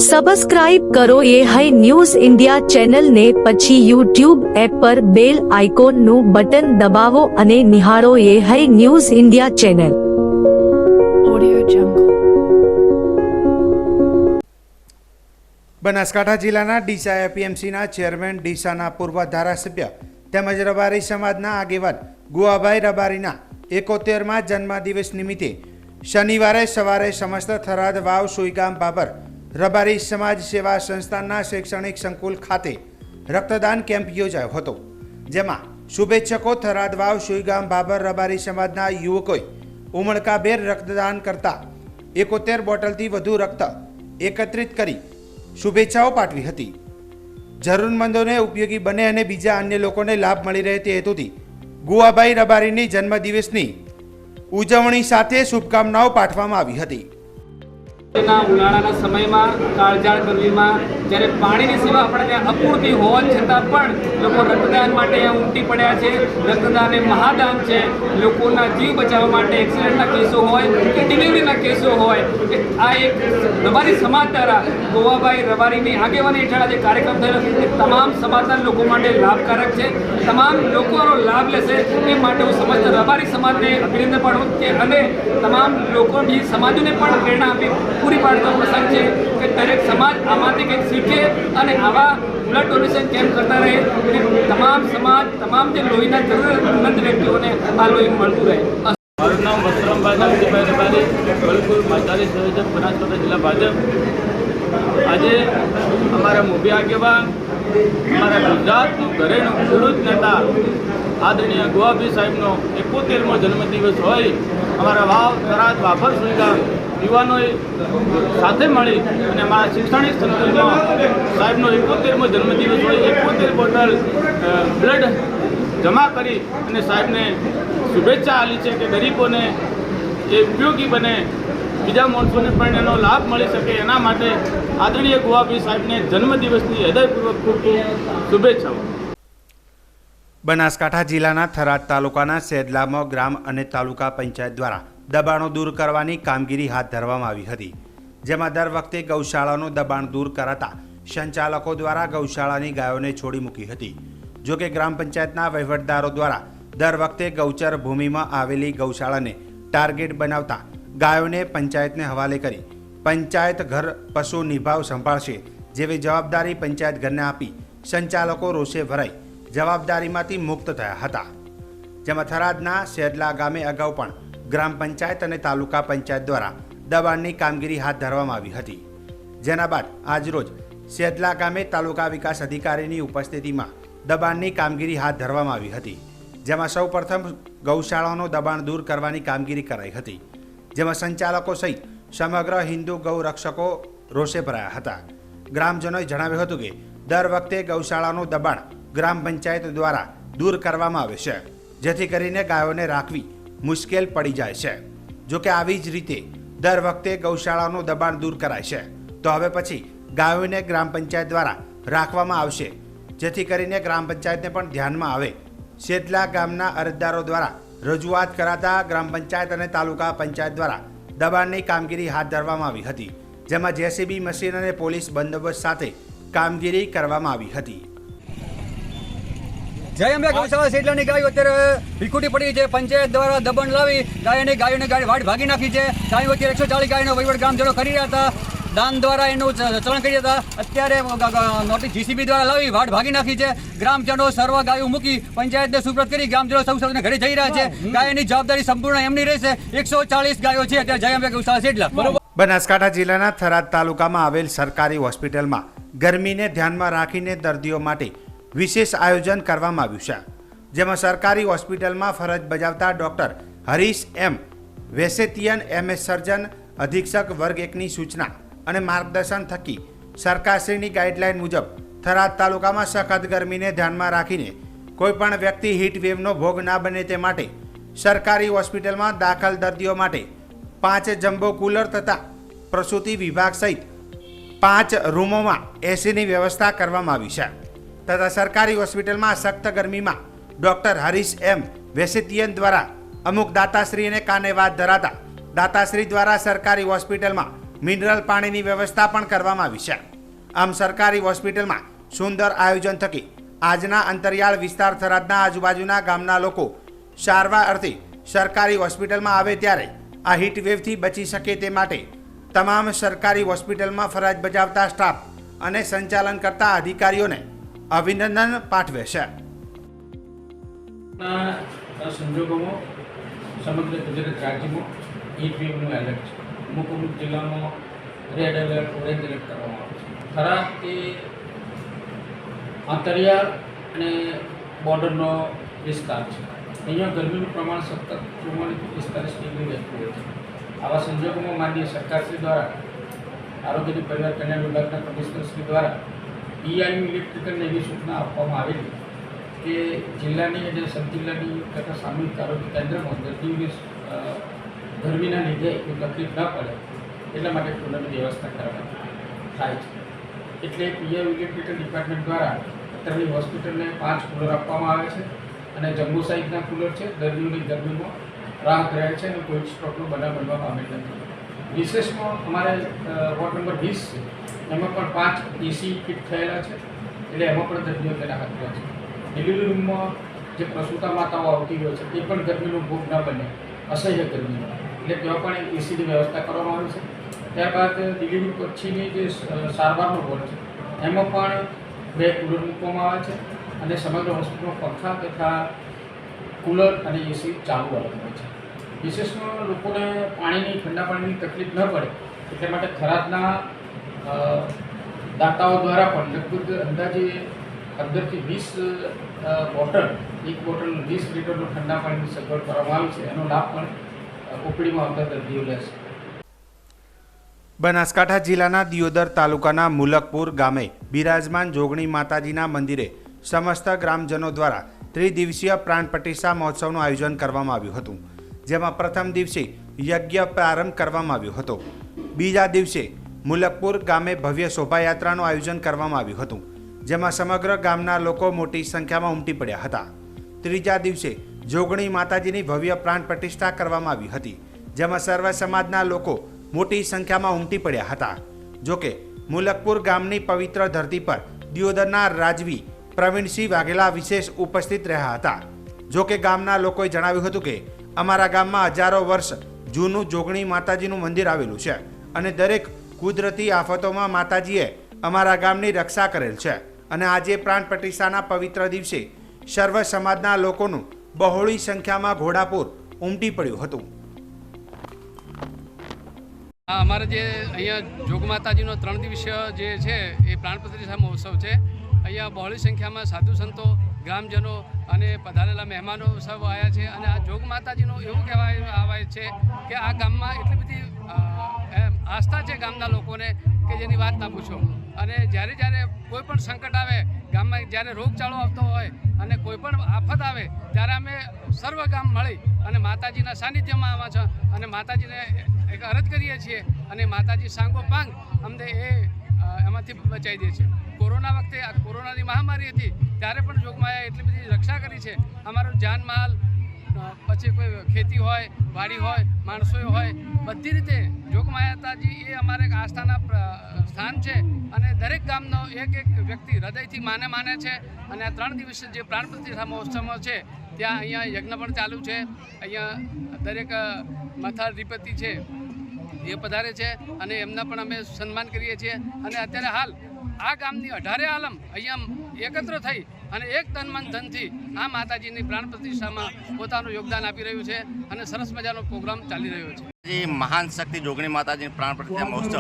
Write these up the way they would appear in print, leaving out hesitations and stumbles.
Subscribe કરો એ high news India channel ને પછી યુટ્યુબ એપ પર બેલ આઇકોન નું બટન દબાવો અને નિહાળો એ high news India channel. Banaskantha જિલ્લાના ડીસા એપીએમસીના ચેરમેન, ડીસાના પૂર્વ ધારાસભ્ય તેમજ રબારી સમાજના આગેવાન ગુવાભાઈ રબારીના 71મા જન્મદિવસ નિમિત્તે શનિવારે સવારે સમસ્ત થરાદ વાવ સુઈગામ બાબર રબારી સમાજ સેવા સંસ્થાનના શૈક્ષણિક સંકુલ ખાતે રક્તદાન કેમ્પ યોજાયો હતો, જેમાં શુભેચ્છકો થરાદ વાવ સુઈગામ બાબર રબારી સમાજના યુવકોએ ઉમળકાભેર રક્તદાન કરતા 71 બોટલથી વધુ રક્ત એકત્રિત કરી શુભેચ્છાઓ પાઠવી હતી. જરૂરમંદોને ઉપયોગી બને અને બીજા અન્ય લોકોને લાભ મળી રહે તે હેતુથી ગુવાભાઈ રબારીની જન્મદિવસની ઉજવણી સાથે શુભકામનાઓ પાઠવવામાં આવી હતી. ઉનાળાના સમયમાં કાળઝાળ ગરમીમાં જ્યારે પાણીની સેવા આપણે ત્યાં અપૂરતી હોવા છતાં પણ લોકો રક્તદાન માટે અહીંયા ઉમટી પડ્યા છે. રક્તદાન એ મહાદાન છે. લોકોના જીવ બચાવવા માટે એક્સિડન્ટના કેસો હોય કે ડિલિવરીના કેસો હોય, આ એક રબારી સમાજ દ્વારા ગોવાભાઈ રબારીની આગેવાની હેઠળ આજે કાર્યક્રમ થયેલો એ તમામ સમાજના લોકો માટે લાભકારક છે. તમામ લોકોનો લાભ લેશે એ માટે હું સમસ્ત રબારી સમાજને અભિનંદન પાઠવું કે અને તમામ લોકો બીજી સમાજોને પણ પ્રેરણા આપી પૂરી પાડતો પ્રસંગ છે કે દરેક સમાજ આમાંથી કંઈક શીખે અને આવા બ્લડ ડોનેશન કેમ્પ કરતા રહે અને તમામ સમાજ, તમામ જે લોહીના જરૂરતમંદ વ્યક્તિઓને આ લોહી મળતું રહે. મારું નામ વસ્ત્રામભાઈ નામજીભાઈ રબારી, બલકુલ માતારી સંયોજક, બનાસકાંઠા જિલ્લા ભાજપ. આજે અમારા મોભી આગેવાન, અમારા ગુજરાતનું ઘરેણું ખેડૂત નેતા આદરણીય ગુવાભાઈ સાહેબનો 71મો જન્મદિવસ હોય, અમારા વાવ થરાદ વાફર સુઈગામ યુવાનોએ સાથે મળી અને અમારા શૈક્ષણિક સંકુલમાં સાહેબનો 71મો જન્મદિવસ હોય 71 બોટલ બ્લડ જમા કરી અને સાહેબને શુભેચ્છા આપી છે કે ગરીબોને એ ઉપયોગી બને, બીજા માણસોને પણ એનો લાભ મળી શકે. એના માટે આદરણીય ગુવાભાઈ સાહેબને જન્મદિવસની હૃદયપૂર્વક ખૂબ ખૂબ શુભેચ્છાઓ. બનાસકાંઠા જિલ્લાના થરાદ તાલુકાના સેદલામાં ગ્રામ અને તાલુકા પંચાયત દ્વારા દબાણો દૂર કરવાની કામગીરી હાથ ધરવામાં આવી હતી, જેમાં દર વખતે ગૌશાળાનું દબાણ દૂર કરાતા સંચાલકો દ્વારા ગૌશાળાની ગાયોને છોડી મૂકી હતી. જોકે ગ્રામ પંચાયતના વહીવટદારો દ્વારા દર વખતે ગૌચર ભૂમિમાં આવેલી ગૌશાળાને ટાર્ગેટ બનાવતા ગાયોને પંચાયતને હવાલે કરી પંચાયત ઘર પશુ નિભાવ સંભાળશે જેવી જવાબદારી પંચાયત ઘરને આપી સંચાલકો રોષે ભરાઈ જવાબદારીમાંથી મુક્ત થયા હતા. જેમાં થરાદના શેદલા ગામે અગાઉ પણ ગ્રામ પંચાયત અને તાલુકા પંચાયત દ્વારા દબાણની કામગીરી હાથ ધરવામાં આવી હતી, જેના બાદ આજરોજ શેદલા ગામે તાલુકા વિકાસ અધિકારીની ઉપસ્થિતિમાં દબાણની કામગીરી હાથ ધરવામાં આવી હતી, જેમાં સૌ પ્રથમ ગૌશાળાનું દબાણ દૂર કરવાની કામગીરી કરાઈ હતી, જેમાં સંચાલકો સહિત સમગ્ર હિન્દુ ગૌ રક્ષકો રોષે ભરાયા હતા. ગ્રામજનોએ જણાવ્યું હતું કે દર વખતે ગૌશાળાનું દબાણ ગ્રામ પંચાયત દ્વારા દૂર કરવામાં આવે છે, જેથી કરીને ગાયોને રાખવી મુશ્કેલ પડી જાય છે. જોકે આવી જ રીતે દર વખતે ગૌશાળાનું દબાણ દૂર કરાય છે, તો હવે પછી ગાયોને ગ્રામ પંચાયત દ્વારા રાખવામાં આવશે, જેથી કરીને ગ્રામ પંચાયતને પણ ધ્યાનમાં આવે. શેદલા ગામના અરજદારો દ્વારા રજૂઆત કરાતા ગ્રામ પંચાયત અને તાલુકા પંચાયત દ્વારા દબાણની કામગીરી હાથ ધરવામાં આવી હતી, જેમાં જેસીબી મશીન અને પોલીસ બંદોબસ્ત સાથે કામગીરી કરવામાં આવી હતી. જય અંબે ગૌશાળા શેદલાની ગાયો અત્યારે વિખૂટી પડી છે. પંચાયત દ્વારા દબાણ લાવી ગાયોને વાડ ભાગી નાખી છે. ગાયો અત્યારે 140 ગાયનો વહીવટ ગ્રામજનો કરી રહ્યા હતા, દાન દ્વારા એનું ચલણ કરી હતા. અત્યારે નોટિસ જીસીબી દ્વારા લાવી વાડ ભાગી નાખી છે. ગ્રામજનો સર્વ ગાયો મૂકી પંચાયતને સુપ્રત કરી ગ્રામજનો સૌને ઘરે જઈ રહ્યા છે. ગાયની જવાબદારી સંપૂર્ણ એમની રહેશે. 140 ગાયો છે અત્યારે જય અંબે ગૌશાળા શેદલા. બનાસકાંઠા જિલ્લાના થરાદ તાલુકામાં આવેલ સરકારી હોસ્પિટલમાં ગરમીને ધ્યાનમાં રાખીને દર્દીઓ માટે વિશેષ આયોજન કરવામાં આવ્યું છે, જેમાં સરકારી હોસ્પિટલમાં ફરજ બજાવતા ડોક્ટર હરીશ એમ વેસેતિયન MS સર્જન અધિક્ષક વર્ગ 1ની સૂચના અને માર્ગદર્શન થકી સરકારશ્રીની ગાઈડલાઈન મુજબ થરાદ તાલુકામાં સખત ગરમીને ધ્યાનમાં રાખીને કોઈપણ વ્યક્તિ હીટ વેવનો ભોગ ના બને તે માટે સરકારી હોસ્પિટલમાં દાખલ દર્દીઓ માટે 5 જમ્બો કુલર તથા પ્રસૂતિ વિભાગ સહિત 5 રૂમોમાં એસીની વ્યવસ્થા કરવામાં આવી છે. તથા સરકારી હોસ્પિટલમાં સખ્ત ગરમીમાં ડોક્ટર હરીશ એમ વેસેતિયન દ્વારા અમુક દાતાશ્રીને કાને વાત ધરાતા દાતાશ્રી દ્વારા સરકારી હોસ્પિટલમાં મિનરલ પાણીની વ્યવસ્થા પણ કરવામાં આવી છે. આમ સરકારી હોસ્પિટલમાં સુંદર આયોજન થકી આજના અંતરિયાળ વિસ્તાર થરાદના આજુબાજુના ગામના લોકો સારવાર અર્થે સરકારી હોસ્પિટલમાં આવે ત્યારે આ હીટ વેવથી બચી શકે તે માટે તમામ સરકારી હોસ્પિટલમાં ફરજ બજાવતા સ્ટાફ અને સંચાલન કરતા અધિકારીઓને અભિનંદન પાઠવે છે. સંજોગોમાં સમગ્ર ગુજરાત રાજ્યમાં હીટ વેવનું એલર્ટ છે. અમુક અમુક જિલ્લામાં રેડ એલર્ટ, ઓરેન્જ એલર્ટ કરવામાં આવે છે. થરાદ એ અંતરિયાળ અને બોર્ડરનો વિસ્તાર છે. અહીંયા ગરમીનું પ્રમાણ સતત 44-45 ડિગ્રી રહેતું હોય છે. આવા સંજોગોમાં માનનીય સરકારશ્રી દ્વારા આરોગ્ય અને પરિવાર કલ્યાણ વિભાગના કમિશનરશ્રી દ્વારા પીઆઈયુ ઇલેક્ટ્રિકલને એવી સૂચના આપવામાં આવેલી કે જિલ્લાની અને સબ જિલ્લાની તથા સામૂહિક આરોગ્ય કેન્દ્રમાં દર્દીઓને ગરમીના લીધે કોઈ તકલીફ ન પડે એટલા માટે કુલરની વ્યવસ્થા કરવામાં થાય છે. એટલે પીઆઈયુ ઇલેક્ટ્રિકલ ડિપાર્ટમેન્ટ દ્વારા અત્યારની હોસ્પિટલને 5 કુલર આપવામાં આવે છે અને જમ્બો સાઇઝના કુલર છે. દર્દીઓની ગરમીમાં રાહત રહે છે અને કોઈ સ્ટ્રોકનો બનાવ બનવા પામેલ નથી. વિશેષમાં અમારે વોર્ડ નંબર 20 છે એમાં પણ 5 એસી ફિટ થયેલા છે એટલે એમાં પણ દર્દીઓને રાહત રહે છે. ડિલિવરી રૂમમાં જે પ્રસૂતા માતાઓ આવતી હોય છે તે પણ ગરમીનો ભોગ ન બને, અસહ્ય ગરમીનો, એટલે ત્યાં પણ એસીની વ્યવસ્થા કરવામાં આવી છે. ત્યારબાદ ડિલિવરી પછીની જે સારવારનો વોર્ડ છે એમાં પણ 2 કુલર મૂકવામાં આવે છે અને સમગ્ર હોસ્પિટલમાં પંખા તથા કુલર અને એસી ચાલુ હોય છે. વિશેષમાં લોકોને પાણીની ઠંડા પાણીની તકલીફ ન પડે એટલા માટે થરાદના દાતાઓ દ્વારા પણ લગભગ અંદાજે 15 થી 20 બોટલ, એક બોટલ 20 લીટરનું ઠંડા પાણીની સગવડ કરવામાં આવી છે. એનો લાભ પણ ઓપીડીમાં આવતા દર્દીઓ લેશે. બનાસકાંઠા જિલ્લાના દિયોદર તાલુકાના મુલકપુર ગામે બિરાજમાન જોગણી માતાજીના મંદિરે સમસ્ત ગ્રામજનો દ્વારા ત્રિદિવસીય પ્રાણ પ્રતિષ્ઠા મહોત્સવનું આયોજન કરવામાં આવ્યું હતું. જેમાં પ્રથમ દિવસે યજ્ઞ પ્રારંભ કરવામાં આવ્યો હતો. બીજા દિવસે મુલકપુર ગામે ભવ્ય શોભાયાત્રાનું આયોજન કરવામાં આવ્યું હતું, જેમાં સમગ્ર ગામના લોકો મોટી સંખ્યામાં ઉમટી પડ્યા હતા. ત્રીજા દિવસે જોગણી માતાજીની ભવ્ય પ્રાણ પ્રતિષ્ઠા કરવામાં આવી હતી, જેમાં સર્વ સમાજના લોકો મોટી સંખ્યામાં ઉમટી પડ્યા હતા. જોકે મુલકપુર ગામની પવિત્ર ધરતી પર દિયોદરના રાજવી પ્રવીણસિંહ વાઘેલા વિશેષ ઉપસ્થિત રહ્યા હતા. જોકે ગામના લોકોએ જણાવ્યું હતું કે અમારા ગામમાં હજારો વર્ષ જૂનું જોગણી માતાજીનું મંદિર આવેલું છે અને દરેક કુદરતી આફતોમાં માતાજીએ અમારા ગામની રક્ષા કરેલ છે અને આજે પ્રાણ પ્રતિષ્ઠાના પવિત્ર દિવસે સર્વ સમાજના લોકોનું બહોળી સંખ્યામાં ઘોડાપુર ઉમટી પડ્યું હતું. અમારે જે અહીંયા જોગ માતાજીનો 3 દિવસીય જે છે એ પ્રાણ પ્રતિષ્ઠા મહોત્સવ છે. અહીંયા બહોળી સંખ્યામાં સાધુ સંતો, ગ્રામજનો અને પધારેલા મહેમાનો સૌ આવ્યા છે. અને આ જોગ માતાજીનું એવું કહેવાય આવે છે કે આ ગામમાં એટલી બધી આસ્થા છે ગામના લોકોને કે જેની વાત ના પૂછો. અને જ્યારે કોઈ પણ સંકટ આવે ગામમાં, જ્યારે રોગચાળો આવતો હોય અને કોઈ પણ આફત આવે ત્યારે અમે સર્વ ગામ મળી અને માતાજીના સાનિધ્યમાં આવ્યા છે અને માતાજીને એક અરજ કરીએ છીએ અને માતાજી સાંગો પાંગ અમને એમાંથી બચાવી દે છે. કોરોના વખતે આ કોરોનાની મહામારી હતી ત્યારે પણ જોગમાયાએ એટલી બધી રક્ષા કરી છે. અમારું જાનમાલ, પછી કોઈ ખેતી હોય, વાડી હોય, માણસો હોય, બધી રીતે જોગમાયાતાજી એ અમારે આસ્થાના સ્થાન છે અને દરેક ગામનો એક વ્યક્તિ હૃદયથી માને છે. અને આ 3 દિવસ જે પ્રાણ પ્રતિષ્ઠા મહોત્સવમાં છે ત્યાં અહીંયા યજ્ઞ પણ ચાલુ છે. અહીંયા દરેક મથાર અધિપતિ છે એ પધારે છે અને એમના પણ અમે સન્માન કરીએ છીએ. અને અત્યારે હાલ આ ગામની 18 આલમ અહીંયા એકત્ર થઈ અને એક તન મન ધનથી આ માતાજીની પ્રાણ પ્રતિષ્ઠામાં પોતાનું યોગદાન આપી રહ્યું છે અને સરસ મજાનો પ્રોગ્રામ ચાલી રહ્યો છે. જે મહાન શક્તિ જોગણી માતાજીની પ્રાણ પ્રતિષ્ઠા મહોત્સવ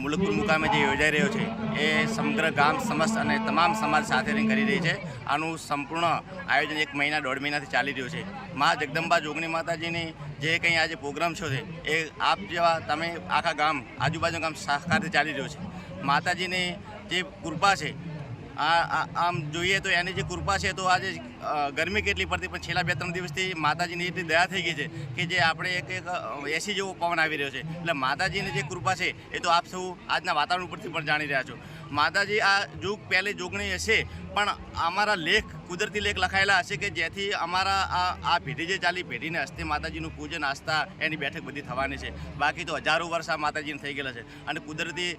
મુલકપુર મુકામે જે યોજાઈ રહ્યો છે એ સમગ્ર ગામ સમસ્ત અને તમામ સમાજ સાથે રહીને કરી રહી છે. આનું સંપૂર્ણ આયોજન 1 મહિના 1.5 મહિનાથી ચાલી રહ્યું છે. મા જગદંબા જોગણી માતાજીની જે કંઈ આજે પ્રોગ્રામ છે એ આપ જેવા તમે આખા ગામ, આજુબાજુનું ગામ સહકારથી ચાલી રહ્યું છે. માતાજીની જે કૃપા છે આમ જોઈએ તો એની જે કૃપા છે તો આજે ગરમી કેટલી પડતી પણ છેલ્લા 2-3 દિવસથી માતાજીની એટલી દયા થઈ ગઈ છે કે જે આપણે એક એસી જેવો પવન આવી રહ્યો છે. એટલે માતાજીની જે કૃપા છે એ તો આપ સૌ આજના વાતાવરણ ઉપરથી પણ જાણી રહ્યા છો. માતાજી આ યુગ પહેલી જોગણી હશે, પણ અમારા લેખ કુદરતી લેખ લખાયેલા હશે કે જેથી અમારા આ પેઢી જે ચાલી પેઢીને હસ્તે માતાજીનું પૂજન આસ્થા એની બેઠક બધી થવાની છે. બાકી તો હજારો વર્ષ આ માતાજીને થઈ ગયેલા છે અને કુદરતી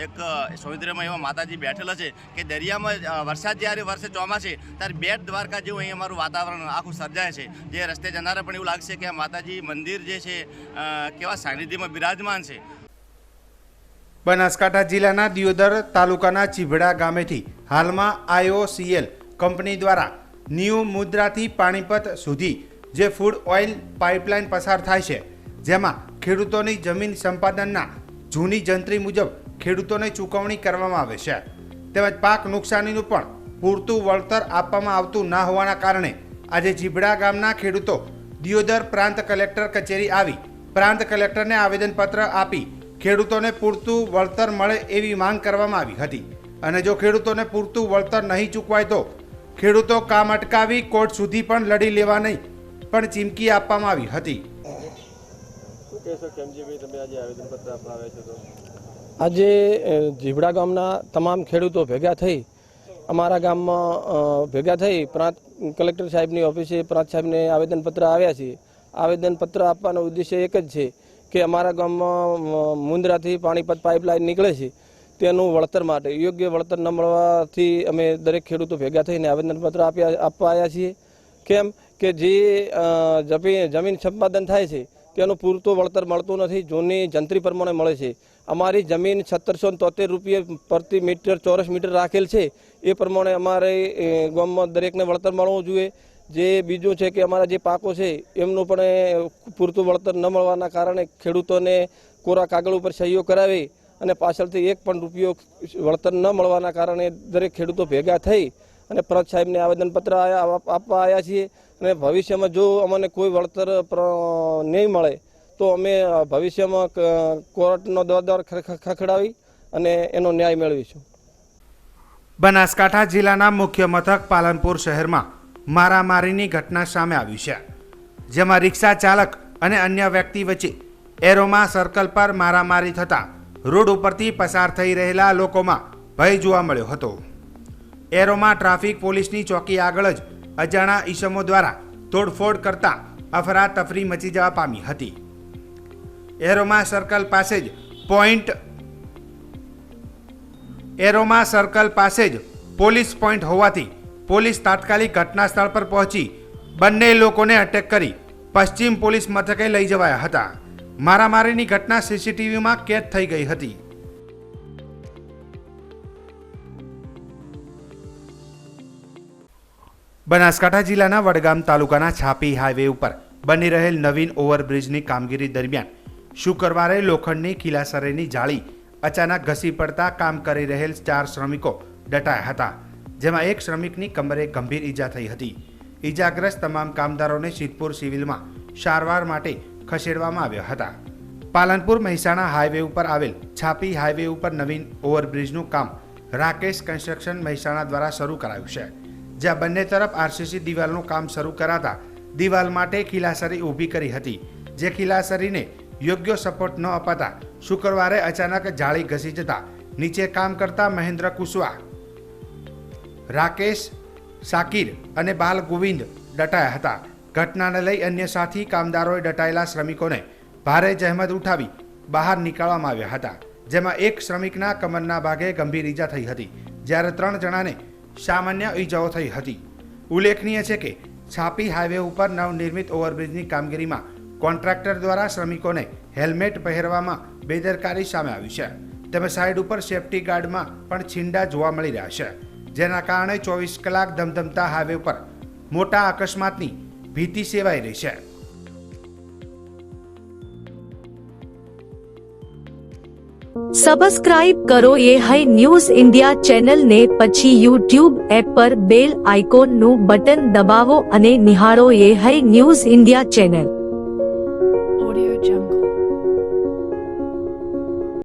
એક સૌંદર્યમાં એવા માતાજી બેઠેલા છે કે દરિયામાં વરસાદ જ્યારે વરસે ચોમાસે ત્યારે બેટ દ્વારકા જેવું અહીં અમારું વાતાવરણ આખું સર્જાય છે. જે રસ્તે જનારા પણ એવું લાગશે કે આ માતાજી મંદિર જે છે કેવા સાનિધ્યમાં બિરાજમાન છે. બનાસકાંઠા જિલ્લાના દિયોદર તાલુકાના ચીભડા ગામેથી હાલમાં IOCL કંપની દ્વારા ન્યૂ મુદ્રાથી પાણીપત સુધી જે ફૂડ ઓઇલ પાઇપલાઇન પસાર થાય છે, જેમાં ખેડૂતોની જમીન સંપાદનના જૂની જંત્રી મુજબ ખેડૂતોને ચૂકવણી કરવામાં આવે છે, તેમજ પાક નુકસાનીનું પણ પૂરતું વળતર આપવામાં આવતું ના હોવાના કારણે આજે ચીભડા ગામના ખેડૂતો દિયોદર પ્રાંત કલેક્ટર કચેરી આવી પ્રાંત કલેક્ટરને આવેદનપત્ર આપી ખેડૂતોને પૂરતું વળતર મળે એવી માંગ કરવામાં આવી હતી. અને જો ખેડૂતોને પૂરતું વળતર નહીં ચૂકવાય તો ખેડૂતો કામ અટકાવી કોર્ટ સુધી પણ લડી લેવાની પણ ચીમકી આપવામાં આવી હતી. આજે જીભડા ગામના તમામ ખેડૂતો ભેગા થઈ અમારા ગામમાં ભેગા થઈ પ્રાંત કલેક્ટર સાહેબની ઓફિસે પ્રાંત સાહેબને આવેદનપત્ર આવ્યા છે. આવેદનપત્ર આપવાનો ઉદ્દેશ્ય એક જ છે કે અમારા ગામમાં મુંદ્રાથી પાણીપત પાઇપલાઇન નીકળે છે તેનું વળતર માટે યોગ્ય વળતર ન મળવાથી અમે દરેક ખેડૂતો ભેગા થઈને આવેદનપત્ર આપવા આવ્યા છીએ. કેમ કે જે જમીન સંપાદન થાય છે તેનું પૂરતું વળતર મળતું નથી, જૂની જંત્રી પ્રમાણે મળે છે. અમારી જમીન 1773 રૂપિયા પ્રતિ મીટર ચોરસ મીટર રાખેલ છે, એ પ્રમાણે અમારે ગામમાં દરેકને વળતર મળવું જોઈએ. જે બીજું છે કે અમારા જે પાકો છે એમનું પણ પૂરતું વળતર ન મળવાના કારણે ખેડૂતોને કોરા કાગળ ઉપર સહીઓ કરાવી અને પાછળથી એક પણ રૂપિયો વળતર ન મળવાના કારણે દરેક ખેડૂતો ભેગા થઈ અને પ્રાંત સાહેબને આવેદનપત્ર આપવા આવ્યા છીએ. અને ભવિષ્યમાં જો અમને કોઈ વળતર નહીં મળે તો અમે ભવિષ્યમાં કોર્ટનો દર ખખડાવી અને એનો ન્યાય મેળવીશું. બનાસકાંઠા જિલ્લાના મુખ્ય મથક પાલનપુર શહેરમાં મારામારીની ઘટના સામે આવી છે, જેમાં રિક્ષા ચાલક અને અન્ય વ્યક્તિ વચ્ચે એરોમા સર્કલ પર મારામારી થતાં રોડ ઉપરથી પસાર થઈ રહેલા લોકોમાં ભય જોવા મળ્યો હતો. એરોમા ટ્રાફિક પોલીસની ચોકી આગળ જ અજાણા ઈસમો દ્વારા તોડફોડ કરતા અફરાતફરી મચી જવા પામી હતી. એરોમા સર્કલ પાસે જ પોલીસ પોઈન્ટ હોવાથી પોલીસ તાત્કાલિક ઘટના સ્થળ પર પહોંચી બંને લોકોને અટક કરી પશ્ચિમ પોલીસ મથકે લઈ જવાયા હતા. મારામારીની ઘટના CCTVમાં કેદ થઈ ગઈ હતી. બનાસકાંઠા જિલ્લાના વડગામ તાલુકાના છાપી હાઈવે ઉપર બની રહેલ નવીન ઓવરબ્રિજની કામગીરી દરમિયાન શુક્રવારે લોખંડની ખીલાસરેની જાળી અચાનક ઘસી પડતા કામ કરી રહેલ 4 શ્રમિકો દટાયા હતા, જેમાં એક શ્રમિકની કમરે ગંભીર ઈજા થઈ હતી. ઈજાગ્રસ્ત તમામ કામદારોને સિદ્ધપુર સિવિલમાં સારવાર માટે ખસેડવામાં આવ્યા હતા. પાલનપુર મહેસાણા હાઈવે ઉપર આવેલ છાપી હાઈવે ઉપર નવીન ઓવરબ્રિજનું કામ રાકેશ કન્સ્ટ્રક્શન મહેસાણા દ્વારા શરૂ કરાયું છે, જ્યાં બંને તરફ RCC દિવાલનું કામ શરૂ કરાતા દિવાલ માટે ખીલાસરી ઊભી કરી હતી. જે ખીલાસરીને યોગ્ય સપોર્ટ ન અપાતા શુક્રવારે અચાનક જાળી ઘસી જતા નીચે કામ કરતા મહેન્દ્ર કુશવાહ, રાકેશ સાકીર અને બાલ ગોવિંદ દટાયા હતા. ઘટનાને લઈ અન્ય સાથી કામદારોએ દટાયેલા શ્રમિકોને ભારે જહેમત ઉઠાવી બહાર નીકાળવામાં આવ્યા હતા, જેમાં એક શ્રમિકના કમરના ભાગે ગંભીર ઈજા થઈ હતી, જ્યારે 3 જણાને સામાન્ય ઈજાઓ થઈ હતી. ઉલ્લેખનીય છે કે છાપી હાઈવે ઉપર નવનિર્મિત ઓવરબ્રિજની કામગીરીમાં કોન્ટ્રાક્ટર દ્વારા શ્રમિકોને હેલ્મેટ પહેરવામાં બેદરકારી સામે આવી છે, તેમજ સાઈડ ઉપર સેફટી ગાર્ડમાં પણ છીંડા જોવા મળી રહ્યા છે, જેના કારણે 24 કલાક ધમધમતા હાઈવે પર મોટા અકસ્માતની ભીતિ સેવાઈ રહી છે. સબસ્ક્રાઇબ કરો ये है न्यूज़ इंडिया चैनल ने પછી YouTube એપ પર બેલ આઇકોનનું બટન દબાવો અને નિહાળો ये है न्यूज़ इंडिया चैनल.